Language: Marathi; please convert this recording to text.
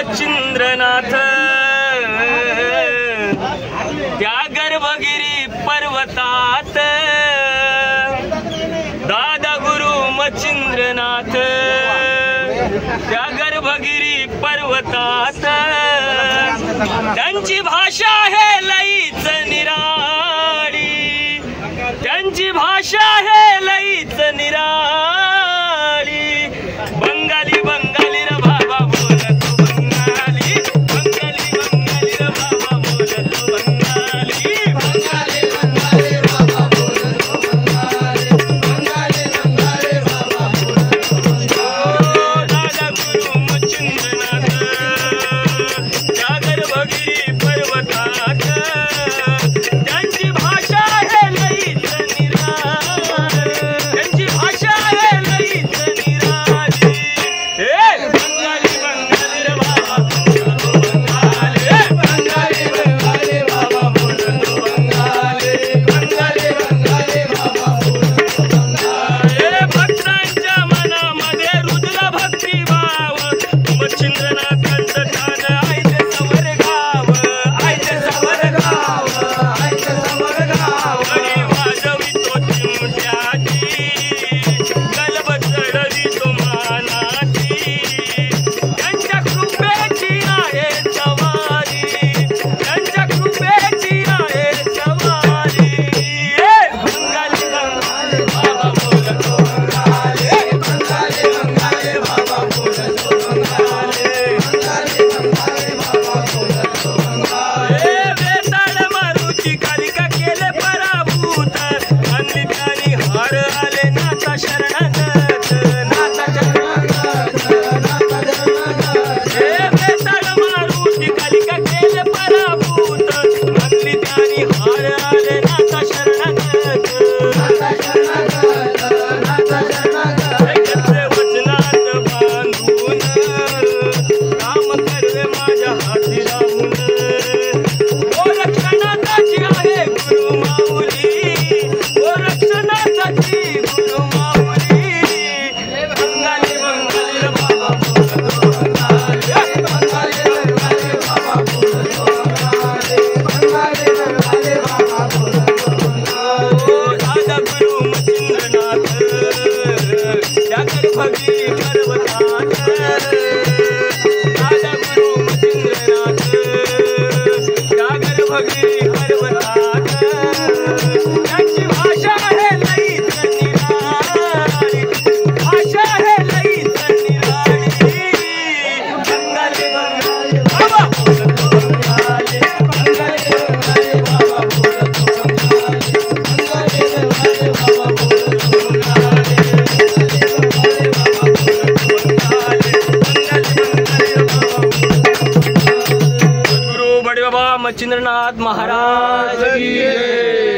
मच्छिंद्रनाथ त्या गर्भगिरी पर्वतात दादा गुरु मच्छिंद्रनाथ त्या गर्भगिरी पर्वतात त्यांची भाषा आहे लईच निराळी त्यांची भाषा आहे लईच निराळी बंगाली बंगाली रे बाबा बोलतो बंगाली बंगाली बंगाली रे बाबा बोलतो बंगाली बंगाली बंगाली बाबा बोलतो बंगाली बंगाली बंगाली बाबा बोलतो दादा गुरु मच्छिंद्रनाथ त्या गर्भगिरी पर्वतात त्यांची भाषा आहे लईच निराळी त्यांची भाषा आहे लईच निराळी बंगाली बंगाली रे बाबा बोलतो बंगाली बंगाली बंगाली बाबा बोलतो बंगाली बंगाली बंगाली बाबा बोलतो बंगाली भक्तांच्या मनामध्ये रुजला भक्तिभाव मच्छिंद्रनाथांचं ठाण आयते सवर गाव आयते सवर गाव आयते सवर गाव आणि वाजवितो चिमट्याची गलब चढवितो मानाची त्यांच्या कृपेची आहे सवारी त्यांच्या कृपेची आहे सवारी बंगाली बंगाली बाबा बोलतो बंगाली बंगाली बंगाली बाबा बोलतो बंगाली बंगाली बंगाली बाबा बोलतो बंगाली बेताळ मारुती कालिका केले पराभूत आणली त्यानी हार आले नाथा शरणागत नाथा शरणागत नाथा शरणागत बेताळ मारुती कालिका केले पराभूत आणली त्यानी हार आले नाथा शरणागत नाथा शरणागत नाथा शरणागत एकत्र वचनात बांधून काम करवे माझ्या हाती राहून ओ रक्षणाची आहे गुरु माऊली ओ रक्षणाची गुरु माऊली बंगाली बंगाली रे बाबा बोलतो बंगाली बंगाली बंगाली बाबा बोलतो बंगाली बंगाली बंगाली बाबा बोलतो बंगाली ओ दादा गुरु मच्छिंद्रनाथ त्या गर्भगिरी पर्वतात दादा गुरु मच्छिंद्रनाथ त्या गर्भगिरी पर्वतात त्यांची भाषा आहे लईच निराळी भाषा आहे लईच निराळी बंगाली बंगाली बाबा बोलतो बंगाली बंगाली बंगाली बाबा बोलतो बंगाली बंगाली बंगाली बाबा बोलतो बंगाली बंगाली बाबा बोलतो बंगाली बंगाली बंगाली बाबा बोलतो गुरु बड़े बाबा मच्छिंद्रनाथ महाराज की जय।